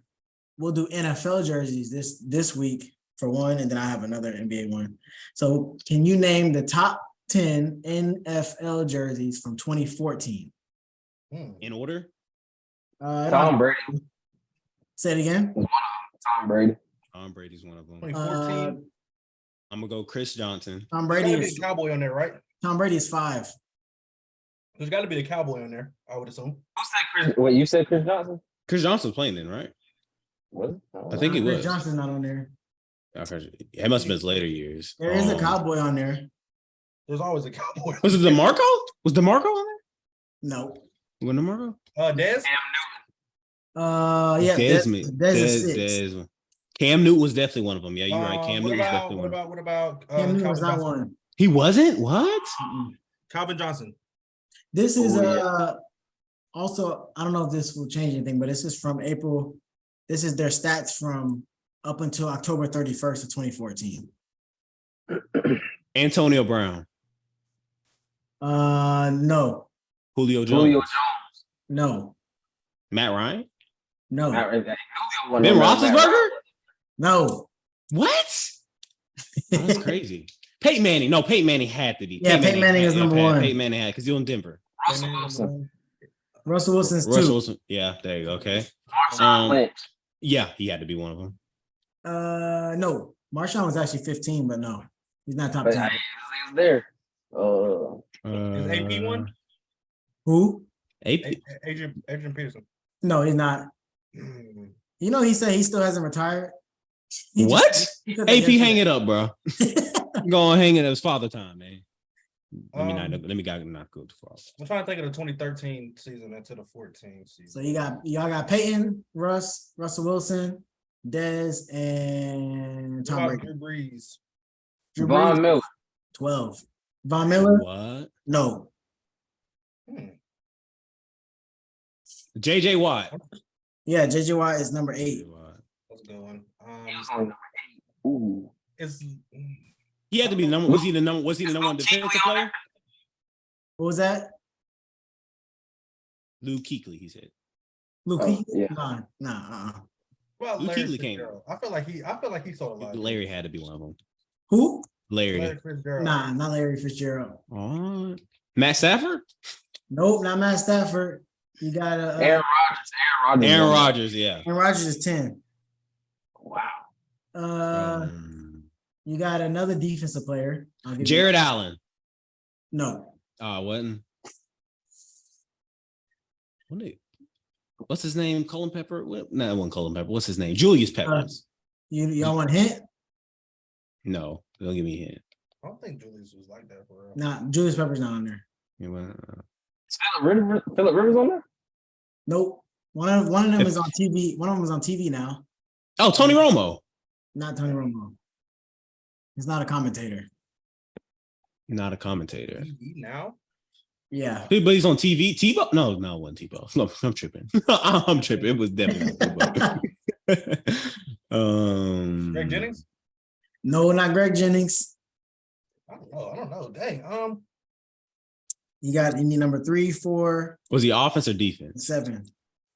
NFL jerseys this week for one, and then I have another NBA one. So can you name the top 10 NFL jerseys from 2014? In order? Tom Brady. Say it again. Tom Brady. Tom Brady's one of them. 2014. I'm gonna go Chris Johnson. Tom There's Brady gotta be is a cowboy on there, right? Tom Brady is 5. There's got to be the cowboy on there. I would assume. Who said Chris? Wait, you said Chris Johnson? Chris Johnson was playing then, right? Was it? I think he Chris was. Johnson's not on there. It must have been his later years. There is a cowboy on there. There's always a cowboy. Was it DeMarco? Was DeMarco on No. there? Was DeMarco? Dez. Yeah, Desmond. Des is 6. Desmond. Cam Newton was definitely one of them. Yeah, you're right. Cam Newton was definitely one. What about Cam Newton was Calvin not Johnson? one. He wasn't? What? Calvin Johnson. This is also, I don't know if this will change anything, but this is from April. This is their stats from up until October 31st of 2014. Antonio Brown. No. Julio Jones. Julio Jones. No. Matt Ryan. No. Ben Roethlisberger. No. What? That's crazy. Peyton Manning. No, Peyton Manning had to be. Yeah, Peyton Manning is number one. Peyton Manning had because he's on Denver. Russell Wilson's 2. Russell Wilson. Yeah, there you go. Okay. Yeah, he had to be one of them. No. Marshawn was actually 15, but no. He's not top 10. He was there. Is AP one? Who? AP. Adrian Peterson. No, he's not. You know, he said he still hasn't retired. What? AP, hang it up, bro. Go on, hang it up. It's father time, man. Let me not go too far. I'm trying to think of the 2013 season into the 14 season. So y'all got Peyton, Russell Wilson, Dez, and Tom Brady. Drew Brees. Von Miller. 12. Von Miller? What? No. JJ Watt. Yeah, JJ Watt is number 8. That's a good one. He was on number 8. Ooh. He had to be the number. Was he the number one defensive player? What was that? Luke Kuechly, he said. Luke Kuechly? Yeah. Nah. Well, Luke Larry Kuechly came. Fitzgerald. I feel like he saw a lot. Larry had to be one of them. Who? Larry. Fitzgerald. Nah, not Larry Fitzgerald. Oh. Matt Stafford? Nope, not Matt Stafford. You got Aaron Rodgers. Aaron Rodgers, yeah. Aaron Rodgers is 10. Wow. You got another defensive player. Jared Allen. No. Wasn't. What's his name? Colin Pepper? No, it wasn't Colin Pepper. What's his name? Julius Peppers. Y'all want a hint? No, don't give me a hint. I don't think Julius was like that for real. Nah, Julius Peppers not on there. Is Phillip Rivers on there? Nope. One of them is on TV. One of them is on TV now. Oh, Tony Romo. Not Tony Romo. He's not a commentator. Not a commentator. TV now? Yeah. But he's on TV. Tebow? No, it wasn't Tebow. No, I'm tripping. I'm tripping. It was definitely not Tebow. Greg Jennings? No, not Greg Jennings. I don't know. Dang. You need number 3, 4, Was he offense or defense? 7.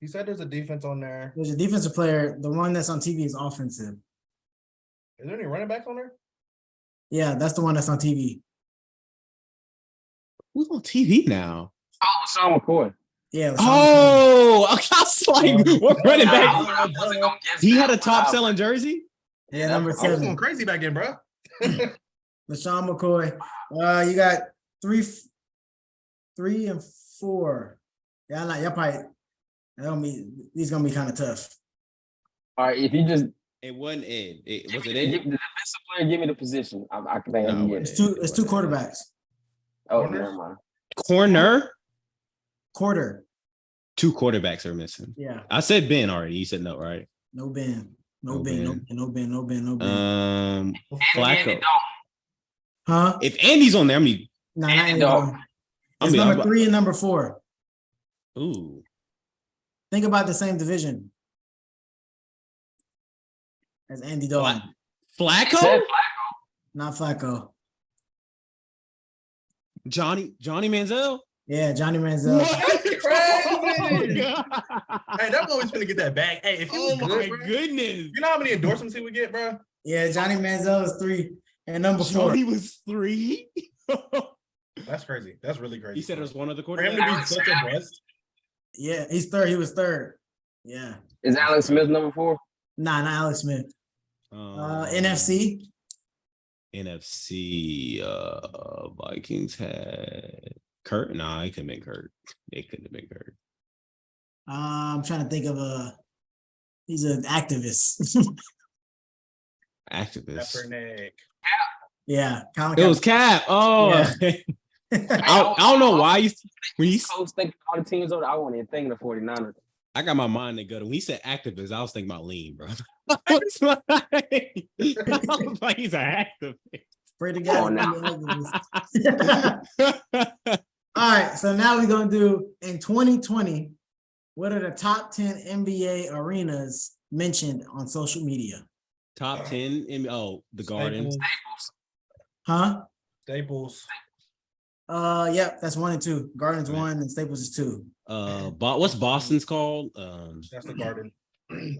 He said there's a defense on there. There's a defensive player. The one that's on TV is offensive. Is there any running backs on there? Yeah, that's the one that's on TV. Who's on TV now? Oh, Sean McCoy. Yeah. Oh, I was like, what running back? I wasn't gonna guess He that, had a but top I- selling jersey. Yeah, number I was 7. going crazy back then, bro. LaShawn McCoy. You got 3 and 4. Y'all probably. These gonna be kind of tough. All right, if you just It wasn't Ed. Was it give Ed? the defensive player, give me the position. I can think I No, can it get it. It's two quarterbacks. Oh, Corners? never mind. Corner. Quarter. 2 quarterbacks are missing. Yeah. I said Ben already. You said no, right? No Ben. No No Ben. No Ben. Ben. No Ben. No Ben. No Ben. Andy Flacco. Dalton. Huh? If Andy's on there, No, not Andy Andy Dalton. Dalton. It's number 3 and number 4. Ooh. Think about the same division as Andy Dalton. Flacco? Said Flacco. Not Flacco. Johnny Manziel? Yeah, Johnny Manziel. That's crazy. Hey, that boy's gonna get that bag. Hey, if he was Oh good, my bro, goodness. you know how many endorsements he would get, bro? Yeah, Johnny Manziel is 3 and number 4. Johnny was 3. That's crazy. That's really crazy. He said it was one of the For him to quarterbacks. be such a bust. Yeah, he's 3rd. He was 3rd. Yeah. Is Alex Smith number 4? Nah, not Alex Smith. NFC. NFC. Vikings had Kurt. Nah, it couldn't have been Kurt. It couldn't have been Kurt. I'm trying to think of he's an activist. Activist. Kaepernick. Yeah, Colin It was Cap. Oh, Yeah. I don't know why when he Coach think all the teams over. I wasn't even thinking of 49ers. I got my mind to go to when he said activist, I was thinking about lean, bro. I was like, he's an activist. Pray to God. Oh, no. All right, so now we're gonna do in 2020. What are the top 10 NBA arenas mentioned on social media? Top 10 in the Garden. Staples. Huh? Staples. Yep, that's 1 and 2. Garden's 1 and Staples is 2. What's Boston's called? That's the Garden.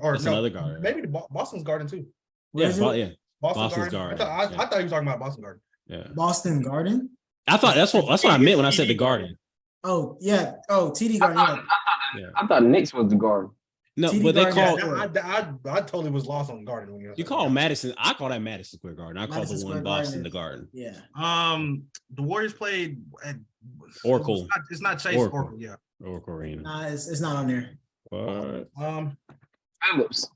Or That's no, another Garden. maybe the Boston's Garden too. What Yeah, is it? yeah. Boston's Garden. I Yeah. thought you were talking about Boston Garden. Yeah. Boston Garden? I thought that's what I meant when I said the Garden. Oh, yeah. Oh, TD Garden. Yeah. I thought Knicks was the Garden. No, TD but they Garden, call yeah. I totally was lost on Garden when you call Madison. I call that Madison Square Garden. I call Madison the Square one Garden Boston is- the Garden. Yeah. The Warriors played at Oracle. It's not Chase Oracle. Oracle. Yeah. Oracle Arena. Nah, it's not on there. What? Phillips.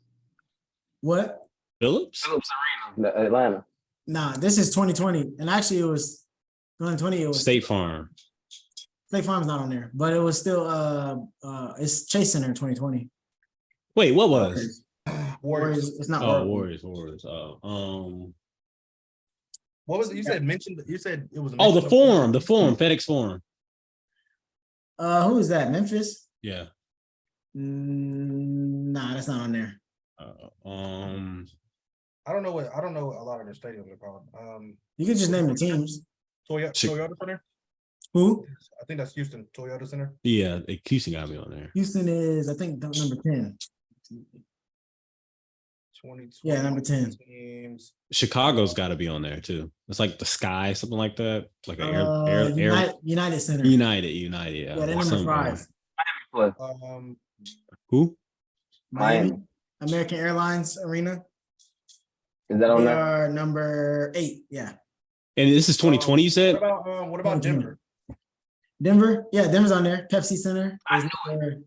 What? Phillips? Phillips Arena, Atlanta. Nah, this is 2020. And actually it was 2020. It was State Farm. State Farm's not on there, but it was still it's Chase Center in 2020. Wait, what was? Warriors. It's not Warriors. What was it? You said mentioned. You said it was. The Forum, FedEx Forum. Who is that? Memphis? Yeah. Nah, that's not on there. I don't know a lot of their stadiums are called. You can just name the teams. Toyota Center. Who? I think that's Houston Toyota Center. Yeah, Houston got to be on there. Houston is, I think, number 10. 2020 Yeah, number 10. teams. Chicago's got to be on there too. It's like the Sky, something like that. Like an United Center. United. Yeah, they're Or number something. 5. Play. Who? Miami. American Airlines Arena. Is that on They there? are number 8. Yeah. And this is 2020. You said? What about Denver? Denver? Yeah, Denver's on there. Pepsi Center. I is knew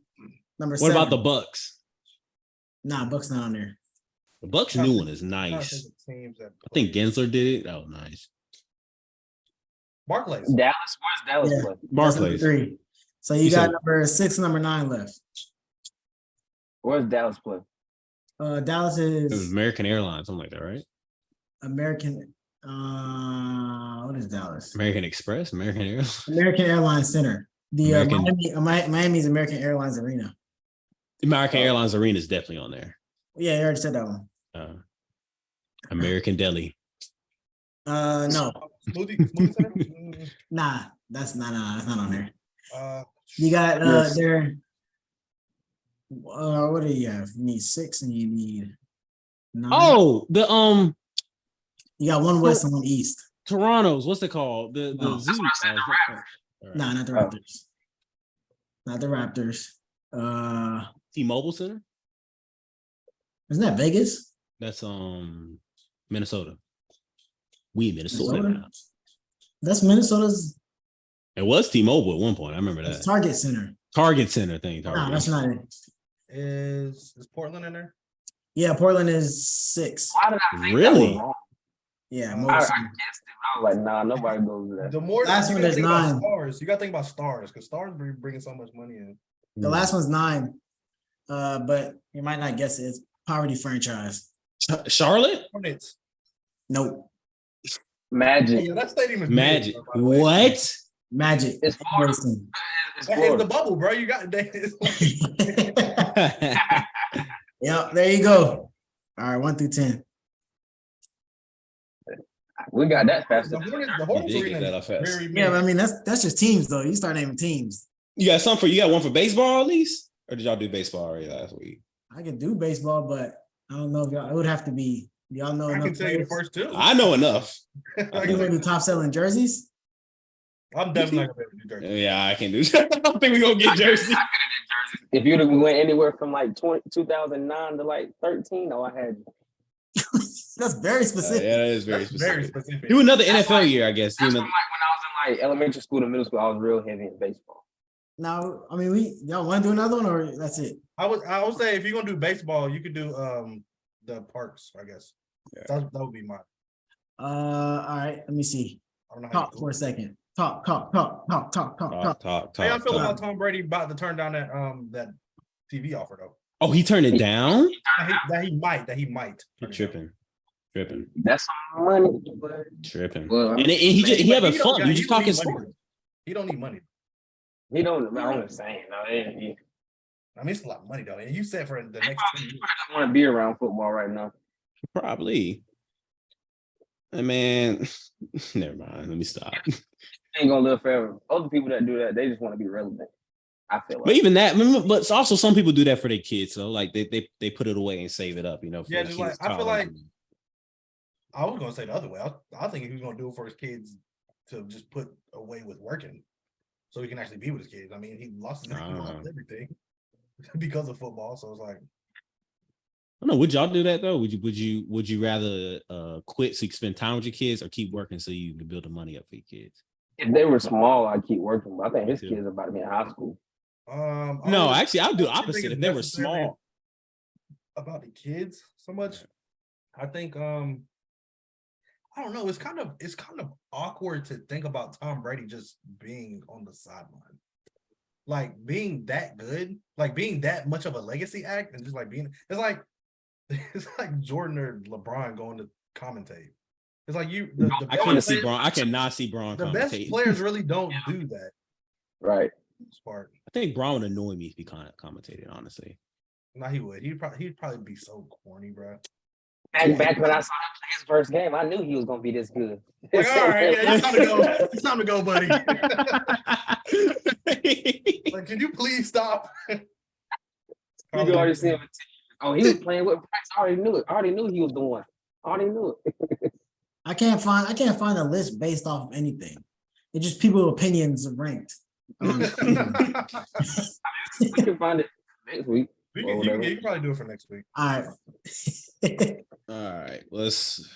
number What 7. about the Bucks? Nah, Bucks not on there. The Bucks new one is nice. I think Gensler did it. Oh, nice. Barclays. Dallas. Where's Dallas Yeah. play? That's number Barclays. 3. So you You got said- number 6 and number 9 left. Where's Dallas play? Dallas It was is American Airlines, something like that, right? American. What is Dallas? American Express, American Airlines. American Airlines Center. The American- Miami's American Airlines Arena. American Airlines Arena is definitely on there. Yeah, you already said that one. American Deli. No, Smoothie Center. that's not on there. Uh, You got Yes. there. What do you have? You need 6 and you need 9. Oh, You got one west and one east. Toronto's. What's it called? The No. zoo. That's what I said, the Right. Nah, not the Oh. Raptors. Not the Raptors. T-Mobile Center. Isn't that Vegas? That's Minnesota. We in Minnesota Minnesota? now. That's Minnesota's It was T-Mobile at one point. I remember that. Target Center. Target Center thing. Nah, Target. that's not it. is Portland in there? Yeah, Portland is 6. Why did I think Really? that was wrong? Yeah, I- I Mobile guessed Center. it. I was like, nah, nobody goes to that. The more Last you one gotta is think about 9. stars. You got to think about stars because stars bringing so much money in. The last one's 9. But you might not guess it. It's Poverty Franchise. Charlotte? Hornets. Nope. Magic. Yeah, that stadium is big, Magic. bro, by the way. What? Magic. It's Florida. Boston. It's That is Florida. the bubble, bro. You got Yep, there you go. All right, 1 through 10. We got that faster. The Hornets You did get arena that is off fast. very Yeah, big. but I mean that's just teams though. You start naming teams. You got some for you got one for baseball at least? Or did y'all do baseball already last week? I could do baseball, but I don't know if y'all. It would have to be. Y'all know I enough. can tell you the players? first two. I know enough. You gonna do top selling jerseys? I'm definitely not gonna be able to do jersey. Yeah, I can do I don't think we're gonna get jersey. If you'd have went anywhere from like 2009 to like 13, I had you. That's very specific. Yeah, that is very That's specific. very specific. Do another That's NFL like- year, I guess. Do That's when, another- like when I was in like elementary school to middle school, I was real heavy in baseball. Now, I mean, y'all want to do another one, or that's it? I would say if you're gonna do baseball, you could do the parks, I guess. Yeah. That would be mine. All right. Let me see. I don't know how Talk for a second. Talk. Talk. How y'all feel talk. about Tom Brady about to turn down that TV offer though? Oh, he turned it down? That he might. He tripping. That's some money. Tripping. Well, And he having He don't fun. got- You he just don't talking need money. sport. He don't need money. he don't. I'm just saying. No, I mean, it's a lot of money though. And you said for the he next 2 probably years. doesn't want to be around football right now. Probably. I mean, never mind. Let me stop. He ain't gonna live forever. Other people that do that, they just want to be relevant. I feel like. But even that, but also some people do that for their kids. So like they put it away and save it up, you know. For Yeah, their just kids' like- I feel college. like- I was gonna say the other way. I think he's gonna do it for his kids to just put away with working, so he can actually be with his kids. I mean, he lost everything because of football. So it's like, I don't know. Would y'all do that though? Would you rather quit so you can spend time with your kids or keep working so you can build the money up for your kids? If they were small, I'd keep working. But I think his too. kids are about to be in high school. I No, don't actually, I'll do I don't think opposite. it's If they were necessarily small, about the kids so much. I think I don't know. It's kind of awkward to think about Tom Brady just being on the sideline, like being that good, like being that much of a legacy act, and just like being. It's like Jordan or LeBron going to commentate. It's like you. The I best can't see players- Braun. I cannot see Braun The best commentate. players really don't do that Right. part. I think Braun would annoy me if he kind of commentated. Honestly, No, he would. He'd probably be so corny, bro. Back when I saw him play his first game, I knew he was gonna be this good. Like, all right, yeah, it's time to go. It's time to go, buddy. Like, can you please stop? You can already see him. Oh, he was playing with Bryce. I already knew it. I already knew he was the one. I already knew it. I can't find a list based off of anything. It's just people's opinions are ranked. We can find it next week. You can probably do it for next week. All right. all right, let's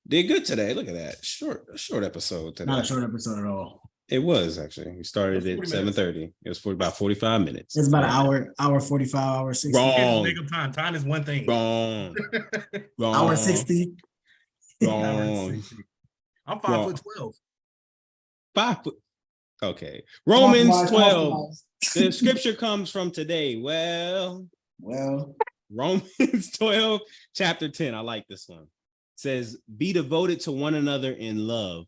did good today. Look at that short episode today. Not a short episode at all. It was actually. We started at 40 minutes. 7:30. It was for about 45 minutes. It's about an hour 45, hour 60. Wrong. Make up time. Time is one thing. Wrong. Wrong. Hour 60. Wrong. I'm Wrong. 5'12". 5 foot. Okay. Romans Compromise, 12. compromise. The scripture comes from today. Well, Romans 12, chapter 10. I like this one. It says, be devoted to one another in love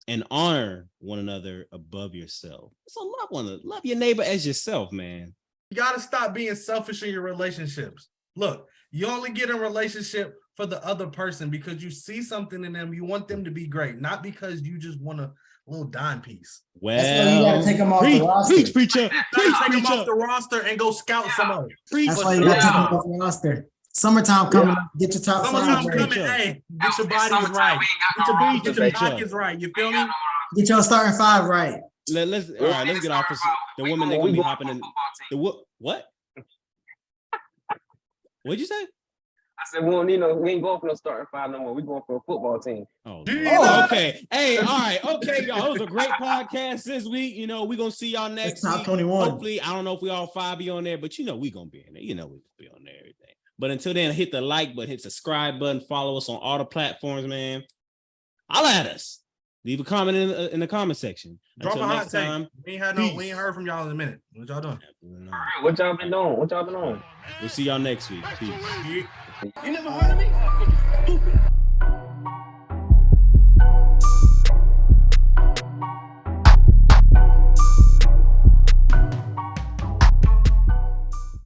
and honor one another above yourself. So love your neighbor as yourself, man. You gotta stop being selfish in your relationships. Look, you only get in a relationship for the other person because you see something in them. You want them to be great, not because you just want a little dime piece. Well, That's why you gotta take them off the roster. Preach, preacher. Preach, Take them preacher. off the roster and go scout somebody. Preach, That's why you gotta take them Yeah. off the roster. Summertime coming up. Get your top Summertime five ready. coming, hey, get your It's bodies summertime, right. we ain't Get got your, no get your roster, pockets right. You feel me? Get your starting five right. Let's all right. Let's get off of the women that gonna be hopping in. The what? What'd you say? I said, we don't need no. We ain't going for no starting five no more. We going for a football team. Oh, Oh. okay. Hey, all right. Okay, y'all. It was a great podcast this week. You know, we're gonna see y'all next It's top week. 21. Hopefully, I don't know if we all five be on there, but you know we gonna be in there. You know we gonna be on there, everything. But until then, hit the like button, hit subscribe button, follow us on all the platforms, man. Holla at us. Leave a comment in the comment section. Drop Until a hot next take. time, We ain't peace. heard from y'all in a minute. What y'all doing? What y'all been doing? What y'all been on? We'll see y'all next week. Peace. Yeah. You never heard of me? Stupid.